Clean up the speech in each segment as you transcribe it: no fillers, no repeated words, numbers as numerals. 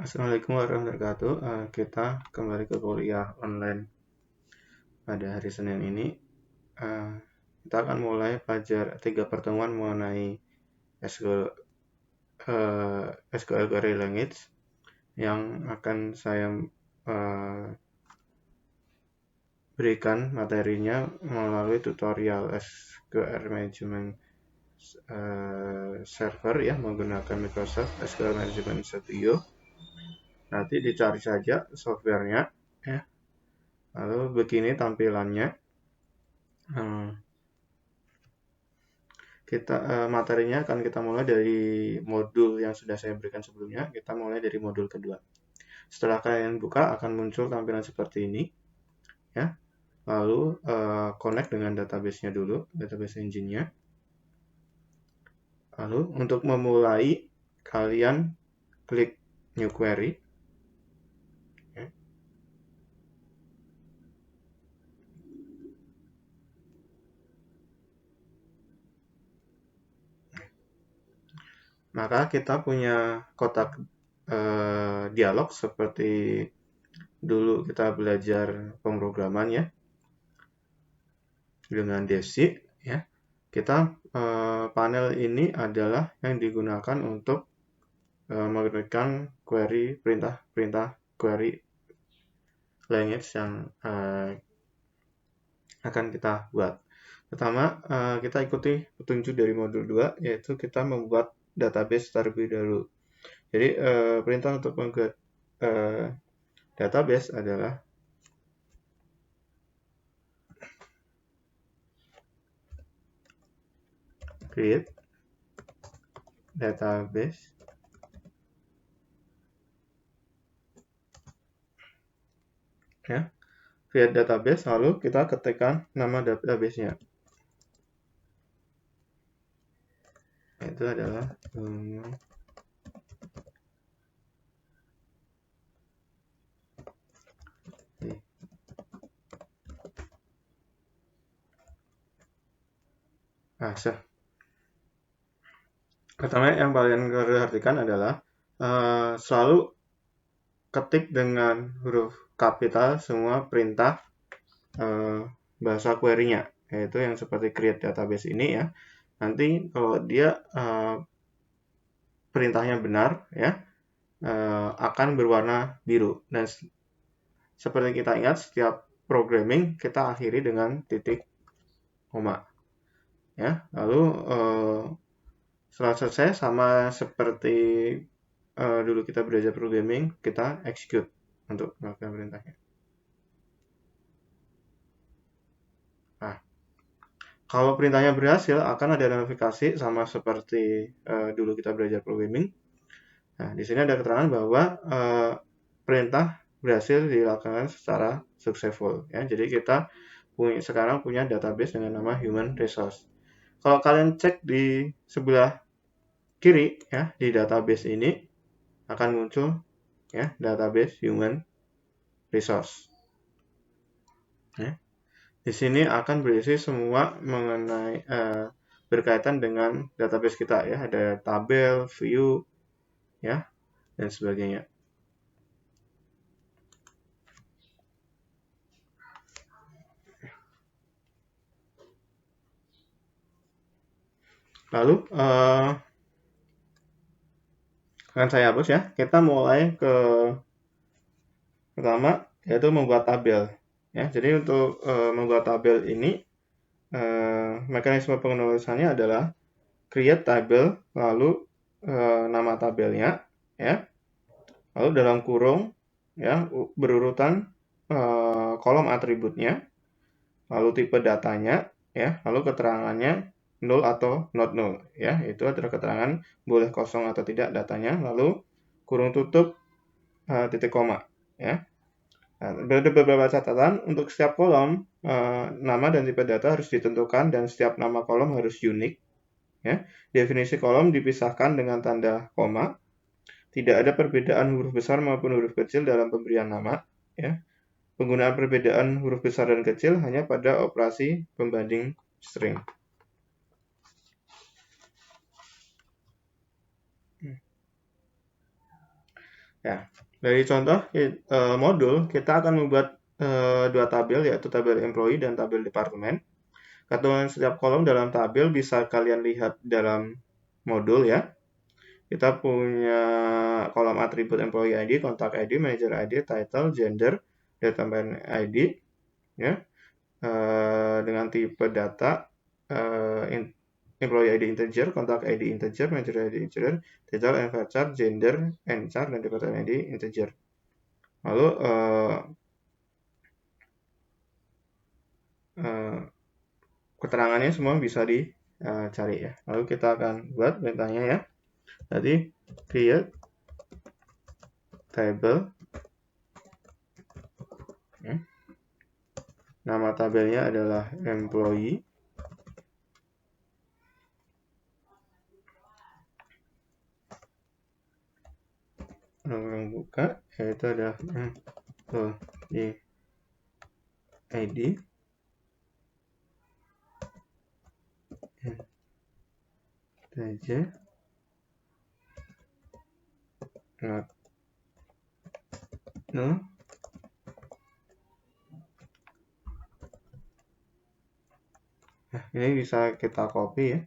Assalamualaikum warahmatullahi wabarakatuh. Kita kembali ke kuliah online pada hari Senin ini. Kita akan mulai pelajar 3 pertemuan mengenai SQL Query Language yang akan saya berikan materinya melalui tutorial SQL Management Server ya, menggunakan Microsoft SQL Management Studio. Nanti dicari saja softwarenya ya. Lalu begini tampilannya. Materinya akan kita mulai dari modul yang sudah saya berikan sebelumnya. Kita mulai dari modul kedua. Setelah kalian buka akan muncul tampilan seperti ini ya. Lalu connect dengan database-nya dulu, database engine-nya. Lalu untuk memulai kalian klik new query. Maka kita punya kotak dialog seperti dulu kita belajar pemrograman ya dengan DevC ya. Kita panel ini adalah yang digunakan untuk memberikan perintah query language yang akan kita buat. Pertama, kita ikuti petunjuk dari modul 2, yaitu kita membuat database terlebih dahulu. Jadi, perintah untuk membuat database adalah create database ya. Create database, lalu kita ketikkan nama database-nya. Itu adalah pertama yang kalian perhatikan adalah selalu ketik dengan huruf kapital semua perintah bahasa query-nya, yaitu yang seperti create database ini ya. Nanti kalau dia perintahnya benar ya, akan berwarna biru. Dan seperti kita ingat, setiap programming kita akhiri dengan titik koma ya. Lalu setelah selesai, sama seperti dulu kita belajar programming, kita execute untuk melakukan perintahnya. Nah, kalau perintahnya berhasil, akan ada notifikasi sama seperti dulu kita belajar programming. Nah, di sini ada keterangan bahwa perintah berhasil dilakukan secara successful ya. Jadi kita sekarang punya database dengan nama human resource. Kalau kalian cek di sebelah kiri ya, di database ini akan muncul ya database human resource. Ya. Di sini akan berisi semua mengenai berkaitan dengan database kita ya, ada tabel, view ya, dan sebagainya. Lalu akan saya hapus ya. Kita mulai ke pertama, yaitu membuat tabel. Ya, jadi untuk membuat tabel ini mekanisme penulisannya adalah create table, lalu nama tabelnya ya, lalu dalam kurung ya berurutan kolom atributnya, lalu tipe datanya ya, lalu keterangannya null atau not null ya, itu adalah keterangan boleh kosong atau tidak datanya, lalu kurung tutup titik koma ya. Nah, ada beberapa catatan untuk setiap kolom, nama dan tipe data harus ditentukan dan setiap nama kolom harus unik ya. Definisi kolom dipisahkan dengan tanda koma. Tidak ada perbedaan huruf besar maupun huruf kecil dalam pemberian nama ya. Penggunaan perbedaan huruf besar dan kecil hanya pada operasi pembanding string. Ya, dari contoh modul, kita akan membuat dua tabel, yaitu tabel employee dan tabel departemen. Kandungan setiap kolom dalam tabel bisa kalian lihat dalam modul ya. Kita punya kolom atribut employee ID, contact ID, manager ID, title, gender, department ID, ya, dengan tipe data employee ID integer, contact ID integer, manager ID integer, title and char, gender and char, dan department ID integer. Lalu keterangannya semua bisa dicari ya. Lalu kita akan buat perintahnya ya. Tadi create table. Nama tabelnya adalah employee. Lalu yang buka yaitu adalah employee ID. Saja. Not no. Nah, ini bisa kita copy ya.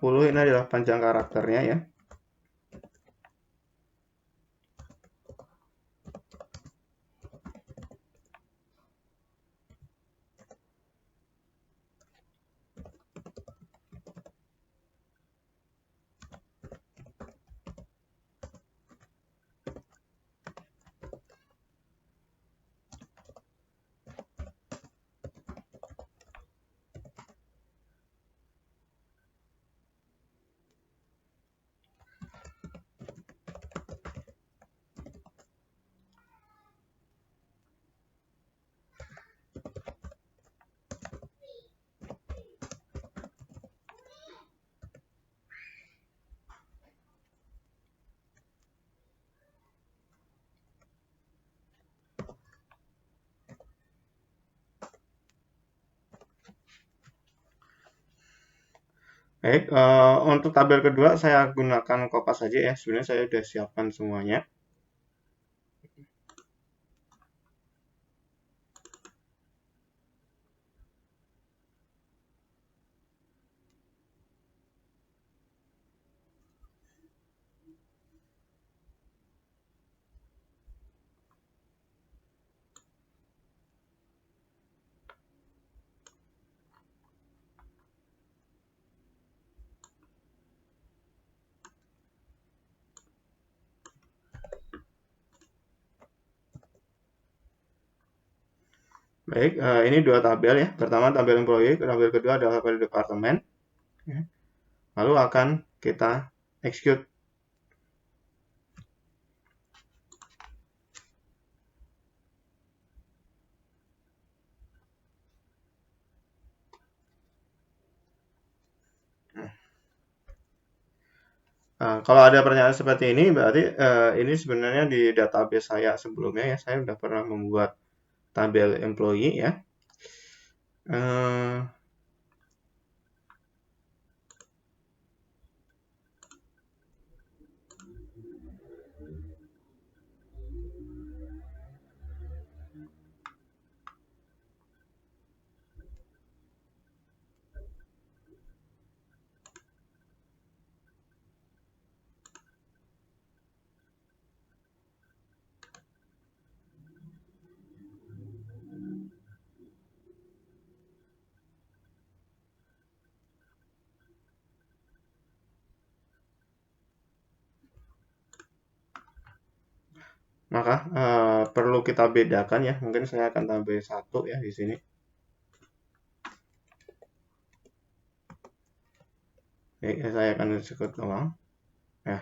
Puluh ini adalah panjang karakternya ya. Baik, untuk tabel kedua saya gunakan Kopas saja ya. Sebenarnya saya sudah siapkan semuanya. Baik, ini dua tabel ya. Pertama tabel employee, tabel kedua adalah tabel departemen. Lalu akan kita execute. Nah, kalau ada pertanyaan seperti ini, berarti ini sebenarnya di database saya sebelumnya ya. Saya sudah pernah membuat tabel employee ya. maka perlu kita bedakan ya. Mungkin saya akan tambah 1 ya di sini. Oke, saya akan execute ulang. Nah,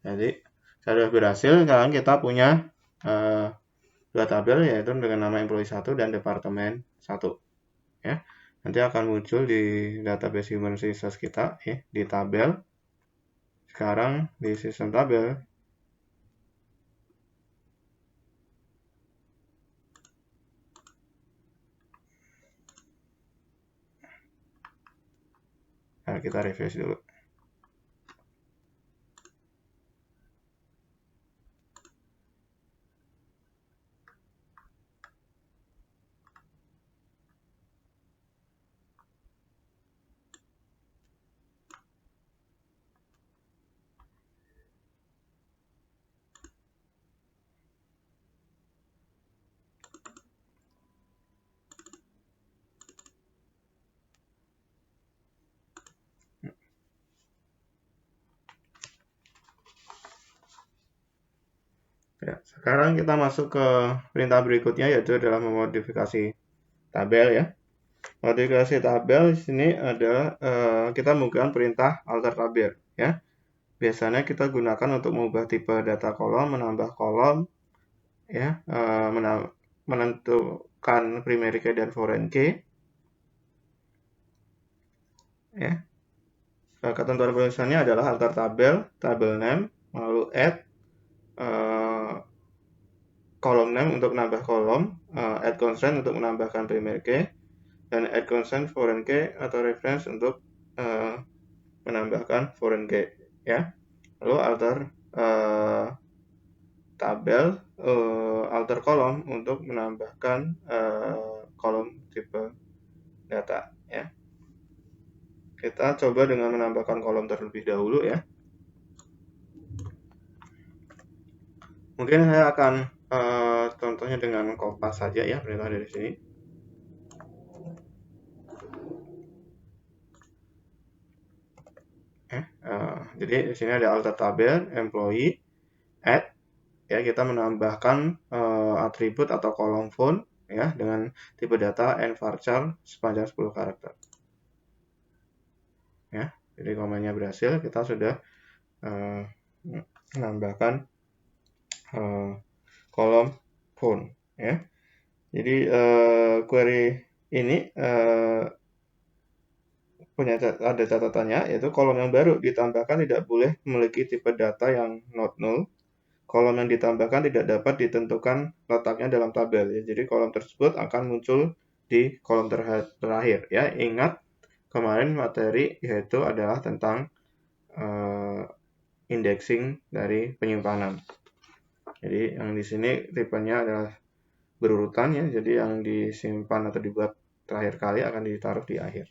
jadi sudah berhasil. Sekarang kita punya dua tabel, yaitu dengan nama employee 1 dan departemen 1 ya. Nanti akan muncul di database human resource kita ya, di tabel. Sekarang di sistem tabel nah, kita refresh dulu. Ya, sekarang kita masuk ke perintah berikutnya, yaitu adalah memodifikasi tabel ya. Modifikasi tabel di sini adalah kita menggunakan perintah alter tabel ya. Biasanya kita gunakan untuk mengubah tipe data kolom, menambah kolom ya, menentukan primary key dan foreign key ya. Ketentuan penulisannya adalah alter tabel, tabel name, lalu add kolom name untuk menambah kolom, add constraint untuk menambahkan primary key, dan add constraint foreign key atau reference untuk menambahkan foreign key ya. Lalu alter tabel, alter kolom untuk menambahkan kolom tipe data ya. Kita coba dengan menambahkan kolom terlebih dahulu ya. Mungkin saya akan contohnya dengan kompas saja ya, perintah dari sini. Jadi di sini ada alter tabel, employee, add ya, kita menambahkan atribut atau kolom font ya dengan tipe data and varchar sepanjang 10 karakter. Ya, jadi komannya berhasil, kita sudah menambahkan kolom font ya. Jadi query ini punya ada catatannya, yaitu kolom yang baru ditambahkan tidak boleh memiliki tipe data yang not null. Kolom yang ditambahkan tidak dapat ditentukan letaknya dalam tabel ya. Jadi kolom tersebut akan muncul di kolom terakhir ya. Ingat kemarin materi yaitu adalah tentang indexing dari penyimpanan. Jadi yang di sini tipenya adalah berurutan ya. Jadi yang disimpan atau dibuat terakhir kali akan ditaruh di akhir.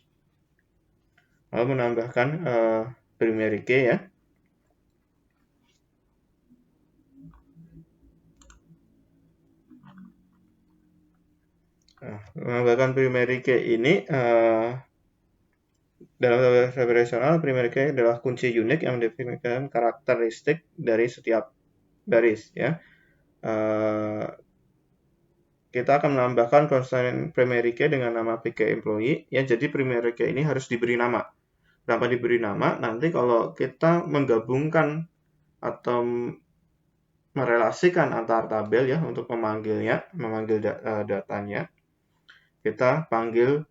Lalu menambahkan primary key ya. Nah, menambahkan primary key ini dalam database relasional, primary key adalah kunci unik yang mendefinisikan karakteristik dari setiap baris ya. Kita akan menambahkan constant primary key dengan nama PK employee ya. Jadi primary key ini harus diberi nama. Kenapa diberi nama? Nanti kalau kita menggabungkan atau merelasikan antar tabel ya untuk memanggil datanya, kita panggil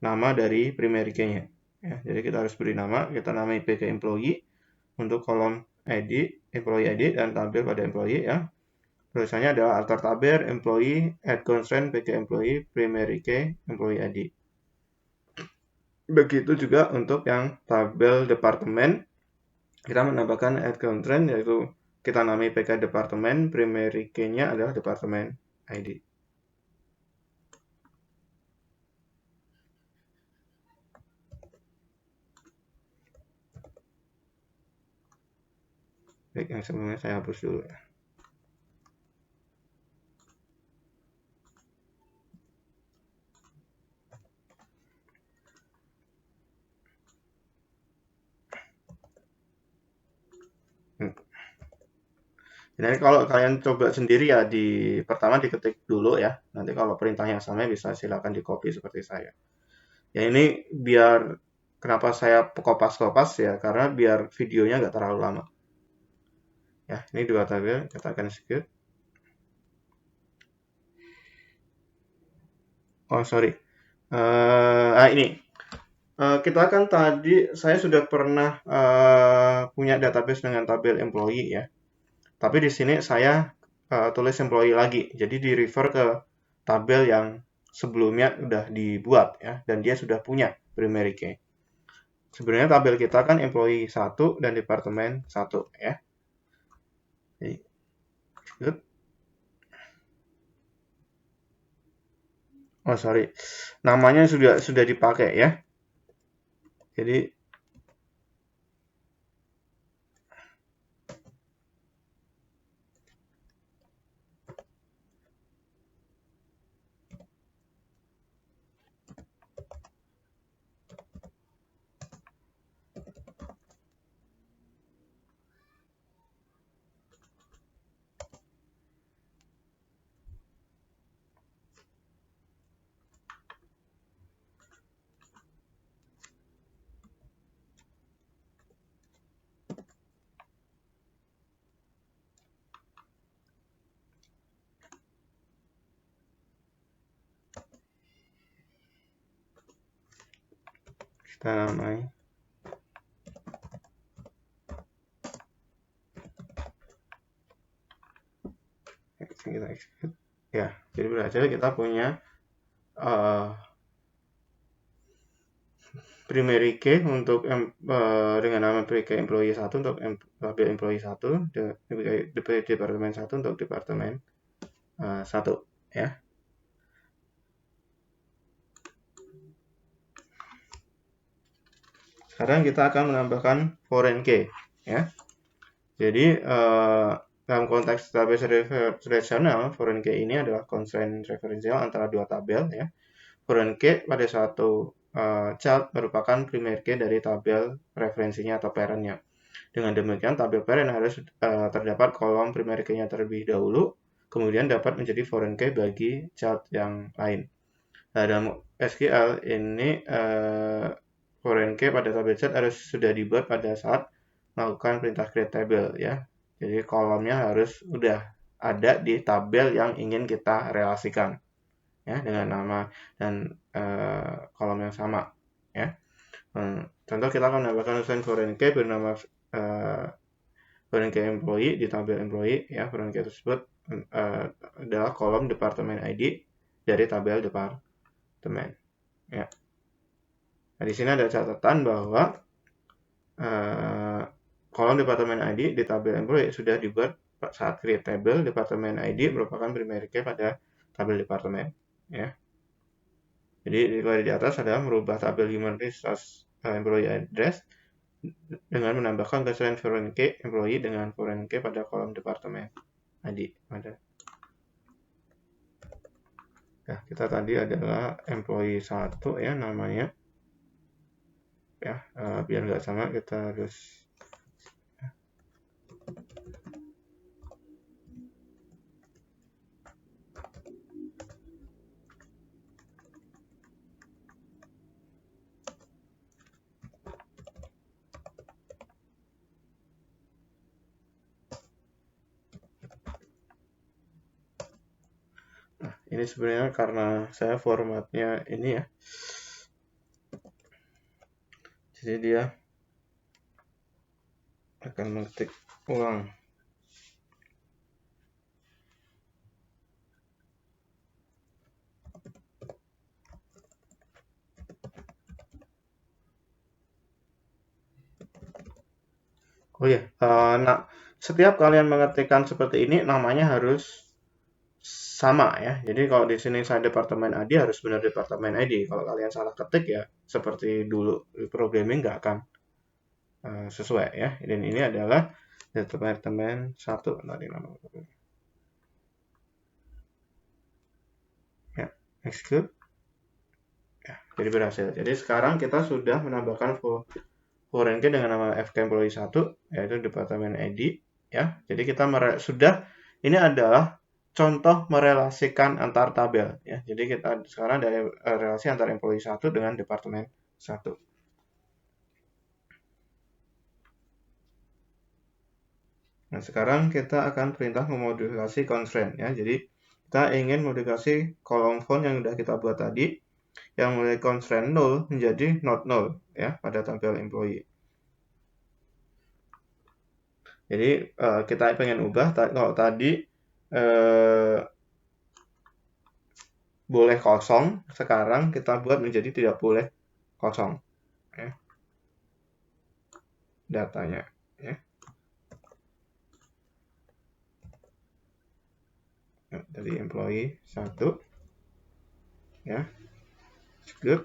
nama dari primary key-nya. Ya, jadi kita harus beri nama, kita namai PK employee untuk kolom ID, employee ID dan tabel pada employee ya. Tulisannya adalah alter tabel, employee, add constraint, PK employee, primary key, employee ID. Begitu juga untuk yang tabel departemen, kita menambahkan add constraint, yaitu kita namai PK departemen, primary key-nya adalah departemen ID. Baik, yang sebelumnya saya hapus dulu ya. Jadi kalau kalian coba sendiri ya pertama diketik dulu ya. Nanti kalau perintahnya sama bisa silakan di copy seperti saya. Ya ini biar kenapa saya kopas-kopas ya karena biar videonya nggak terlalu lama. Ya ini dua tabel kita akan skip. Oh sorry. Ini kita kan tadi saya sudah pernah punya database dengan tabel employee ya. Tapi di sini saya tulis employee lagi. Jadi di refer ke tabel yang sebelumnya udah dibuat ya dan dia sudah punya primary key. Sebenarnya tabel kita kan employee 1 dan departemen 1 ya. Jadi, good. Oh sorry, namanya sudah dipakai ya. Jadi kita namai kita execute. Ya, jadi berhasil kita punya primary key untuk dengan nama primary key employee 1 untuk tabel employee 1, departemen 1 untuk departemen 1 ya. Sekarang kita akan menambahkan foreign key ya. Jadi dalam konteks database relational, foreign key ini adalah constraint referensial antara dua tabel ya. Foreign key pada suatu child merupakan primary key dari tabel referensinya atau parentnya. Dengan demikian, tabel parent harus terdapat kolom primary key-nya terlebih dahulu, kemudian dapat menjadi foreign key bagi child yang lain. Nah, dalam SQL ini foreign key pada tabel child harus sudah dibuat pada saat melakukan perintah create table ya. Jadi kolomnya harus udah ada di tabel yang ingin kita relasikan ya dengan nama dan kolom yang sama ya. Contoh kita akan menambahkan urusan foreign key bernama foreign key employee di tabel employee ya. Foreign key tersebut adalah kolom departemen ID dari tabel departemen ya. Nah, di sini ada catatan bahwa kolom departemen ID di tabel employee sudah dibuat saat create table. Departemen ID merupakan primary key pada tabel departemen ya. Jadi di atas adalah merubah tabel human resource employee address dengan menambahkan kesesuaian foreign key employee dengan foreign key pada kolom departemen ID. Ya, kita tadi adalah employee 1 ya namanya. Ya, biar nggak sama kita harus ini sebenarnya karena saya formatnya ini ya. Jadi dia akan mengetik ulang. Oh ya, nah setiap kalian mengetikkan seperti ini namanya harus sama ya. Jadi kalau di sini saya departemen ID harus benar departemen ID. Kalau kalian salah ketik ya seperti dulu di programming nggak akan sesuai ya. Dan ini adalah departemen 1 tadi nama. Ya, execute. Ya, jadi berhasil. Jadi sekarang kita sudah menambahkan foreign key dengan nama FK employee 1 yaitu departemen ID ya. Jadi kita sudah, ini adalah contoh merelasikan antar tabel ya. Jadi kita sekarang dari relasi antar employee 1 dengan departemen 1. Nah, sekarang kita akan perintah memodifikasi constraint ya. Jadi kita ingin modifikasi kolom font yang sudah kita buat tadi yang mulai constraint null menjadi not null ya pada tabel employee. Jadi kita pengen ubah kalau tadi boleh kosong, sekarang kita buat menjadi tidak boleh kosong ya, datanya ya. Dari employee 1 ya, good.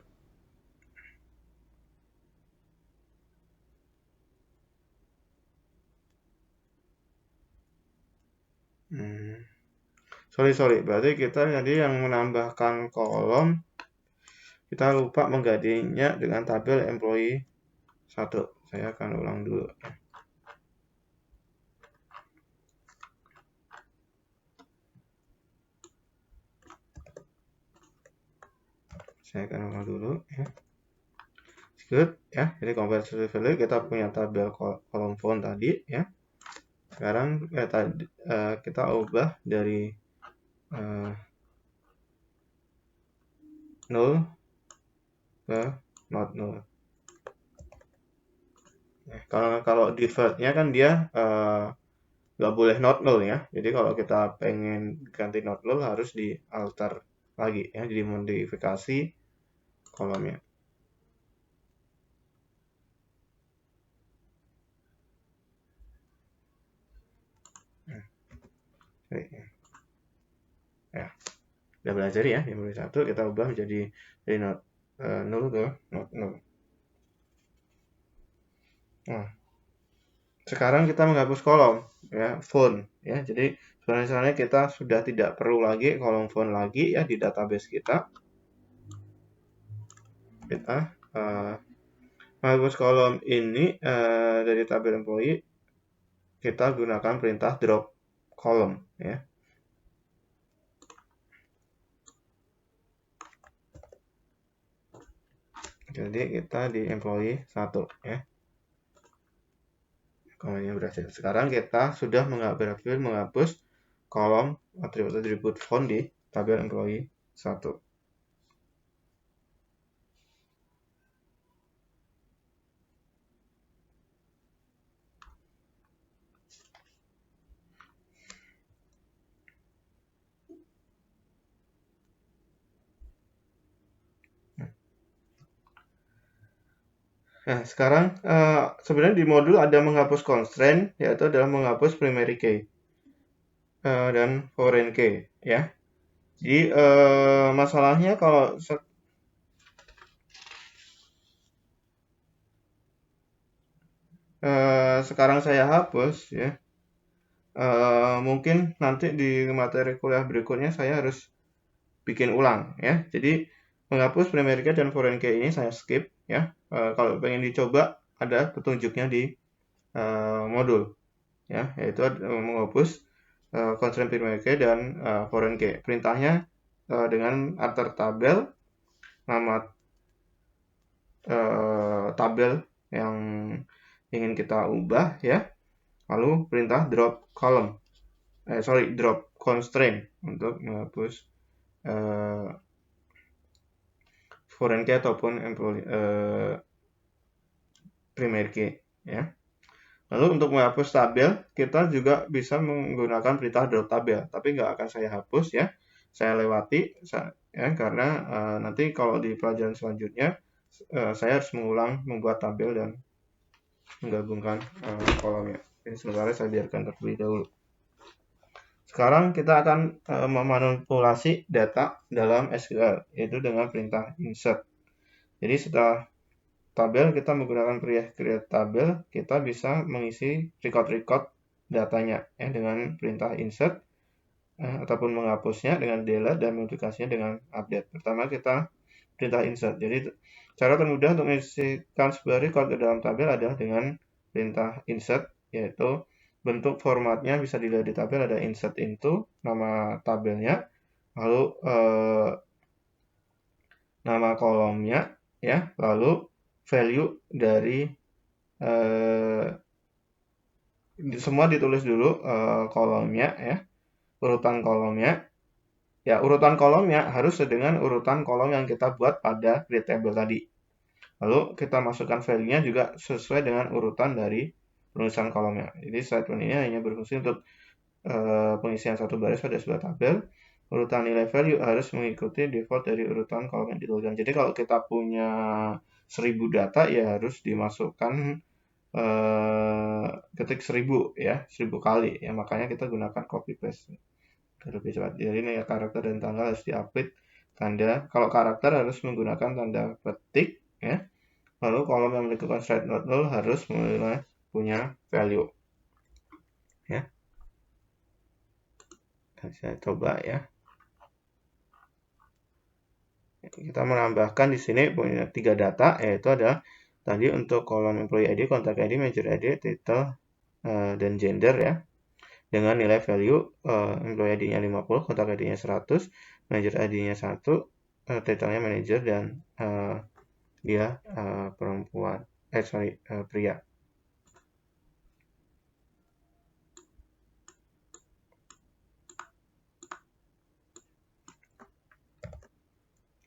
Sorry, berarti kita tadi yang menambahkan kolom, kita lupa menggantinya dengan tabel employee 1. Saya akan ulang dulu. Saya akan ulang dulu ya. Good ya. Jadi conversion value kita punya tabel kolom font tadi ya. Sekarang kita ubah dari null ke not null. Kalau defaultnya kan dia nggak boleh not null ya. Jadi kalau kita pengen ganti not null harus di alter lagi ya, jadi modifikasi kolomnya. Ya, udah belajar ya, yang mulai 1 kita ubah menjadi dari not null ke not null. Nah, sekarang kita menghapus kolom ya, font ya. Jadi sebenarnya kita sudah tidak perlu lagi kolom font lagi ya di database kita. Kita menghapus kolom ini dari tabel employee, kita gunakan perintah drop column ya. Jadi kita di employee 1 ya. Kolomnya berhasil. Sekarang kita sudah berhasil menghapus kolom atribut font di tabel employee 1. Nah, sekarang sebenarnya di modul ada menghapus constraint, yaitu adalah menghapus primary key dan foreign key ya. Jadi masalahnya kalau sekarang saya hapus ya, mungkin nanti di materi kuliah berikutnya saya harus bikin ulang ya. Jadi menghapus primary key dan foreign key ini saya skip ya. Kalau pengen dicoba ada petunjuknya di modul ya, yaitu menghapus constraint primary key dan foreign key. Perintahnya dengan alter tabel, nama tabel yang ingin kita ubah ya, lalu perintah drop column, drop constraint untuk menghapus foreign key ataupun primary key ya. Lalu untuk menghapus tabel, kita juga bisa menggunakan perintah drop tabel, tapi nggak akan saya hapus ya. Saya lewati ya, karena nanti kalau di pelajaran selanjutnya saya harus mengulang membuat tabel dan menggabungkan kolomnya. Jadi sementara saya biarkan terlebih dahulu. Sekarang kita akan memanipulasi data dalam SQL, yaitu dengan perintah insert. Jadi setelah tabel, kita menggunakan create tabel, kita bisa mengisi record datanya ya, dengan perintah insert ataupun menghapusnya dengan delete dan modifikasinya dengan update. Pertama kita perintah insert. Jadi cara termudah untuk mengisikan sebuah record ke dalam tabel adalah dengan perintah insert, yaitu bentuk formatnya bisa dilihat di tabel, ada insert into, nama tabelnya, lalu nama kolomnya, ya, lalu value dari semua ditulis dulu kolomnya, ya, urutan kolomnya. Ya, urutan kolomnya harus dengan urutan kolom yang kita buat pada create table tadi. Lalu kita masukkan value-nya juga sesuai dengan urutan dari penulisan kolomnya. Jadi statement ini hanya berfungsi untuk pengisian satu baris pada sebuah tabel. Urutan nilai value harus mengikuti default dari urutan kolom yang dituliskan. Jadi kalau kita punya 1000 data, ya harus dimasukkan ketik 1000, ya, 1000 kali. Ya, makanya kita gunakan copy paste lebih cepat. Jadi ini ya, karakter dan tanggal harus diupdate tanda. Kalau karakter harus menggunakan tanda petik, ya. Lalu kolom yang melakukan straight not null harus mulai punya value, ya. Saya coba, ya. Kita menambahkan di sini punya 3 data, yaitu ada tadi untuk kolom employee ID, contact ID, major ID, title, dan gender, ya. Dengan nilai value employee ID-nya 50, contact ID-nya 100, major ID-nya 1, title-nya manager, dan dia perempuan, pria.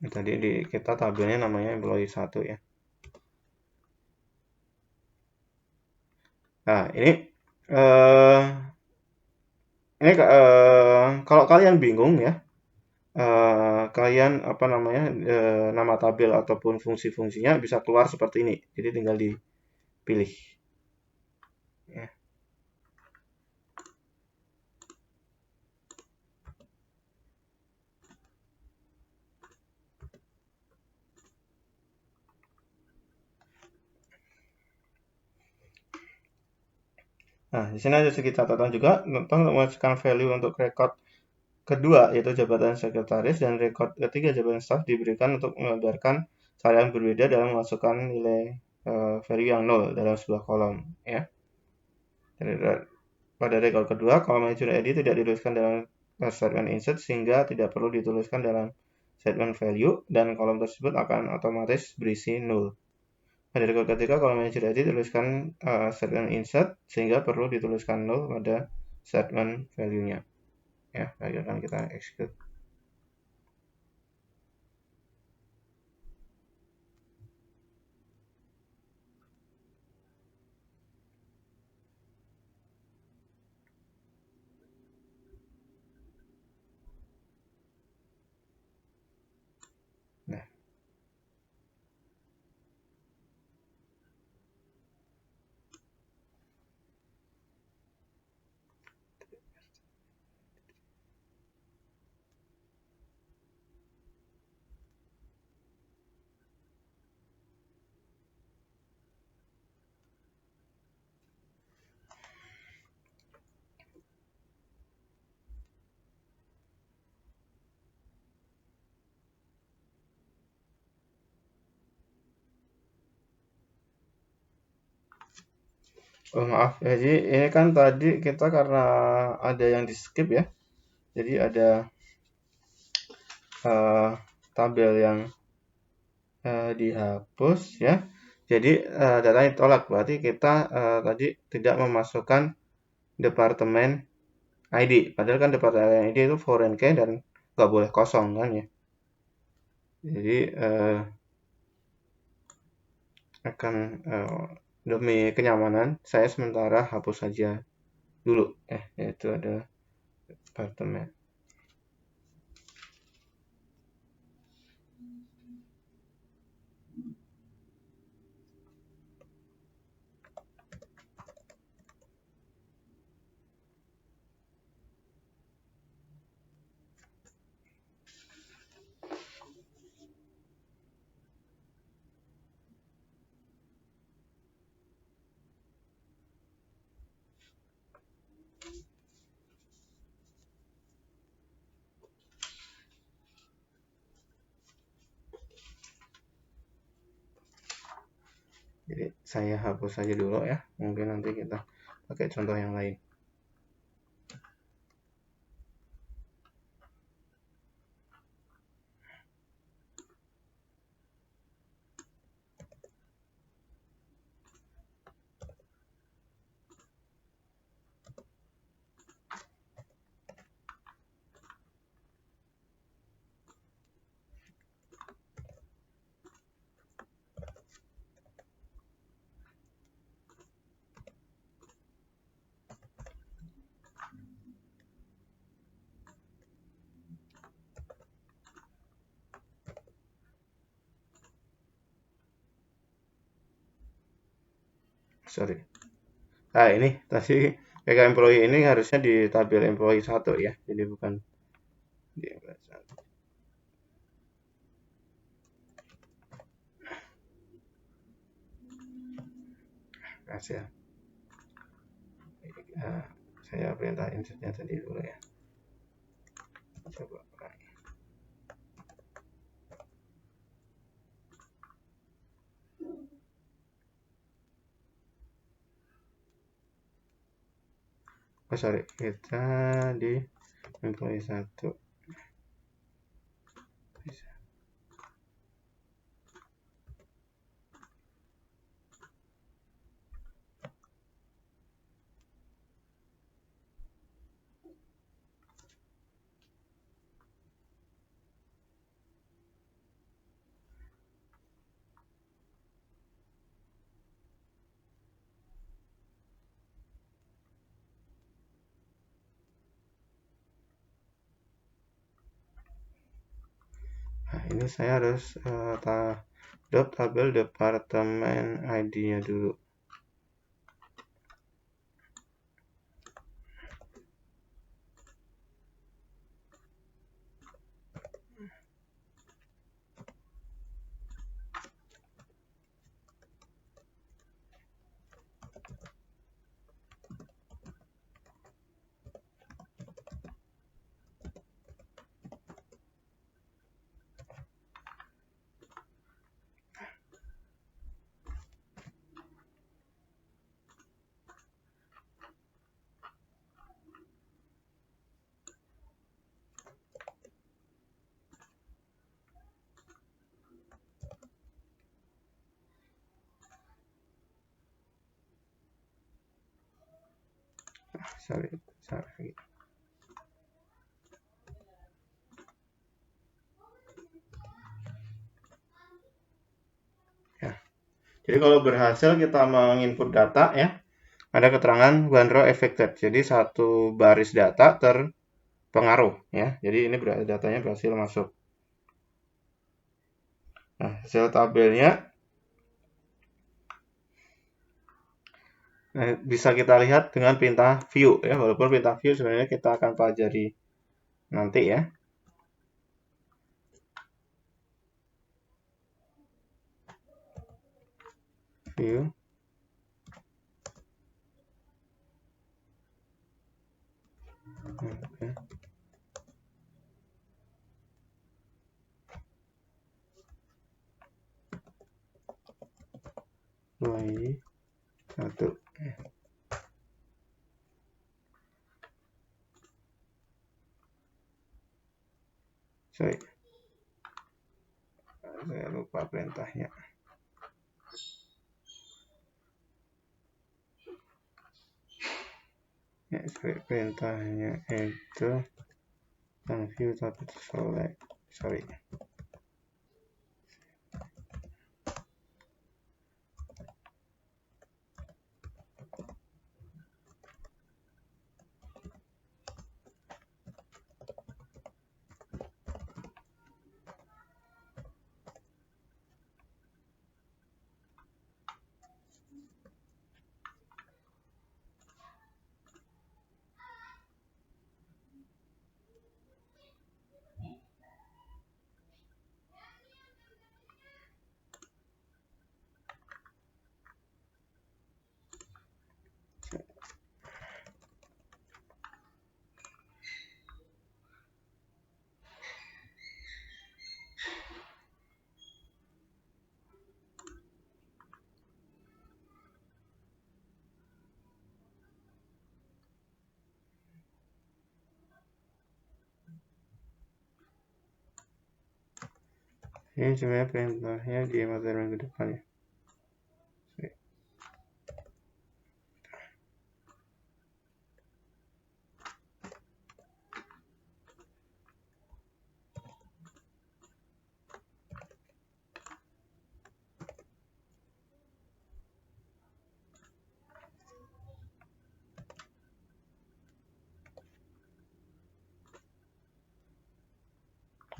Tadi kita tabelnya namanya employee 1, ya. Nah, ini kalau kalian bingung, ya, kalian apa namanya, nama tabel ataupun fungsi-fungsinya bisa keluar seperti ini. Jadi tinggal dipilih, ya. Nah, di sini ada sedikit catatan juga tentang memasukkan value untuk record kedua, yaitu jabatan sekretaris, dan record ketiga jabatan staf diberikan untuk menggambarkan cara yang berbeda dalam memasukkan nilai value yang 0 dalam sebuah kolom, ya. Pada record kedua, kolom major ID tidak dituliskan dalam statement insert, sehingga tidak perlu dituliskan dalam statement value, dan kolom tersebut akan otomatis berisi 0. Pada record ketiga, kolom major ID dituliskan statement insert, sehingga perlu dituliskan 0 pada statement value-nya. Ya, akan kita execute. Nah, oh maaf, jadi ini kan tadi kita karena ada yang di skip, ya. Jadi ada tabel yang dihapus, ya. Jadi datanya ditolak, berarti kita tadi tidak memasukkan departemen ID. Padahal kan departemen ID itu foreign key dan nggak boleh kosong, kan, ya. Jadi akan demi kenyamanan saya sementara hapus saja dulu, yaitu ada departemen. Jadi saya hapus saja dulu, ya. Mungkin nanti kita pakai contoh yang lain. sorry. Nah, ini tadi PK employee ini harusnya di tabel employee 1 ya. Jadi bukan di employee 1. Hasil. Nah, saya perintah insertnya tadi dulu ya. Coba. Oh sorry, kita di employee 1. Bisa. Nah, ini saya harus tabel departemen ID-nya dulu. Sorry. Ya. Jadi kalau berhasil kita menginput data ya, ada keterangan one row affected. Jadi satu baris data terpengaruh ya. Jadi ini datanya berhasil masuk. Nah, hasil tabelnya bisa kita lihat dengan perintah view ya. Walaupun perintah view sebenarnya kita akan pelajari nanti ya. View. Oke. Mulai 1. Sorry. Saya lupa perintahnya. Ya, perintahnya itu view tapi select. Sorry. Ini sebenarnya perintahnya di materi ke depan ya.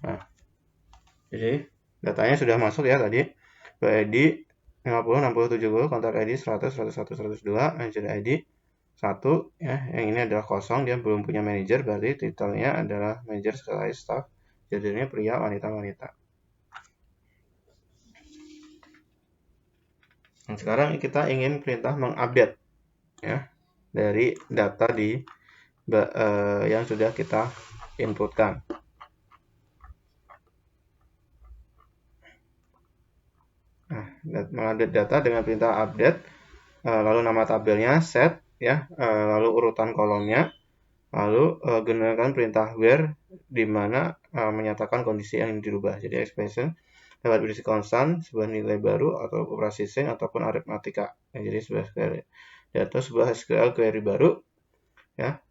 Nah, jadi datanya sudah masuk ya tadi. ID 50, 60, 70, kontak ID 100, 101, 102, manager ID 1, ya. Yang ini adalah kosong, dia belum punya manajer, berarti titelnya adalah manager sekretaris staff, gendernya pria, wanita. Nah, sekarang kita ingin perintah mengupdate, ya, dari data yang sudah kita inputkan. Nah, mengupdate data dengan perintah update, lalu nama tabelnya set, ya, lalu urutan kolomnya, lalu gunakan perintah where di mana menyatakan kondisi yang dirubah. Jadi expression dapat berisi konstan, sebuah nilai baru, atau operasi string ataupun aritmatika. Ya, jadi sebuah SQL query baru, ya,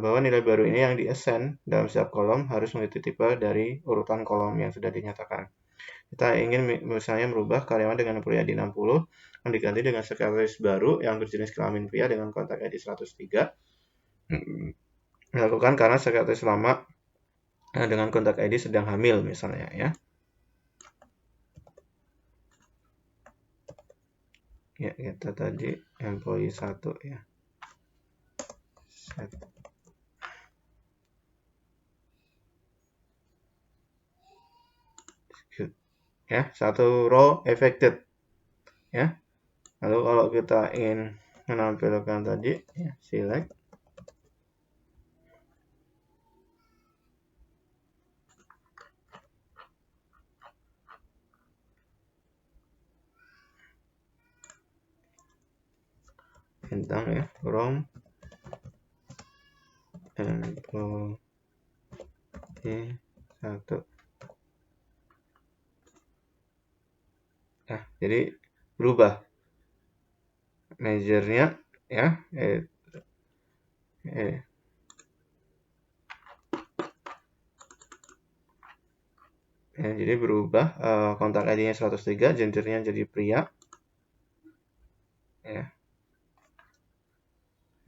bahwa nilai baru ini yang di-assign dalam setiap kolom harus mengikuti tipe dari urutan kolom yang sudah dinyatakan. Kita ingin misalnya merubah karyawan dengan pria di 60 yang diganti dengan sekretaris baru yang berjenis kelamin pria dengan kontak ID 103. Dilakukan karena sekretaris lama dengan kontak ID sedang hamil misalnya, ya. Ya, kita tadi employee 1, ya. Set. Ya, satu row affected, ya. Lalu kalau kita ingin menampilkan tadi, ya, select, bintang, ya, from employee 1. Nah, jadi berubah measure-nya, ya, ya, jadi berubah kontak ID-nya 103, gendernya jadi pria, ya,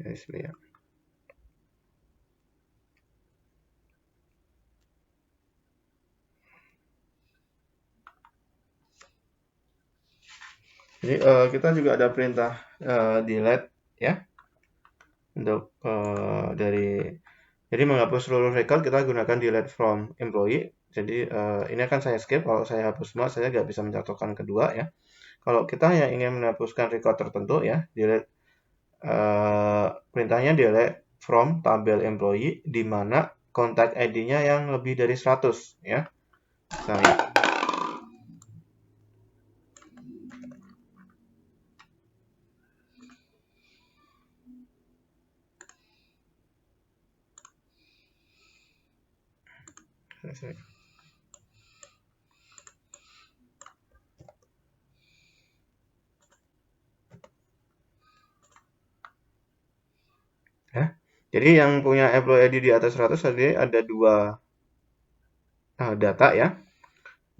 jadi pria. Jadi kita juga ada perintah delete, ya, untuk jadi menghapus seluruh record kita gunakan delete from employee. Jadi ini akan saya skip. Kalau saya hapus semua saya nggak bisa mencontohkan kedua, ya. Kalau kita yang ingin menghapuskan record tertentu, ya, delete, perintahnya delete from tabel employee di mana kontak ID-nya yang lebih dari 100, ya. Misalnya, ya. Jadi yang punya employee ID di atas 100 tadi ada dua data, ya.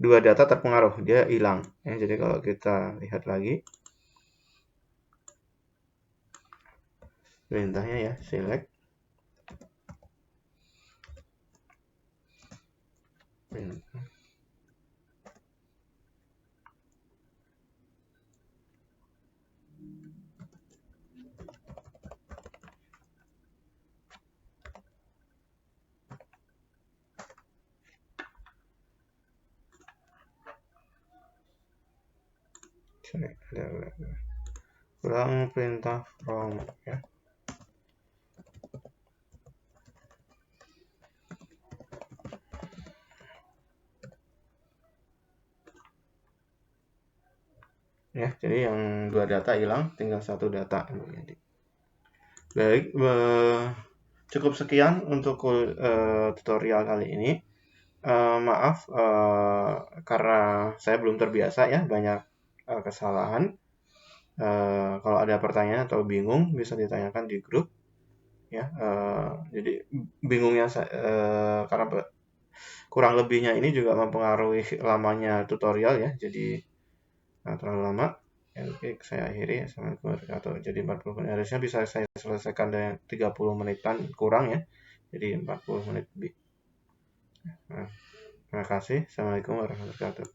Dua data terpengaruh, dia hilang, ya. Jadi kalau kita lihat lagi perintahnya, ya, select, ulang perintah from, ya. Ya, jadi yang dua data hilang, tinggal satu data. Baik, cukup sekian untuk tutorial kali ini. Maaf karena saya belum terbiasa, ya, banyak kesalahan. Kalau ada pertanyaan atau bingung bisa ditanyakan di grup, ya. Jadi bingungnya karena kurang lebihnya ini juga mempengaruhi lamanya tutorial, ya. Jadi terlalu lama. Ya, oke, saya akhiri. Assalamualaikum warahmatullahi wabarakatuh. Jadi 40 menit harusnya bisa saya selesaikan dengan 30 menitan kurang, ya. Jadi 40 menit lebih. Nah, terima kasih. Assalamualaikum warahmatullahi wabarakatuh.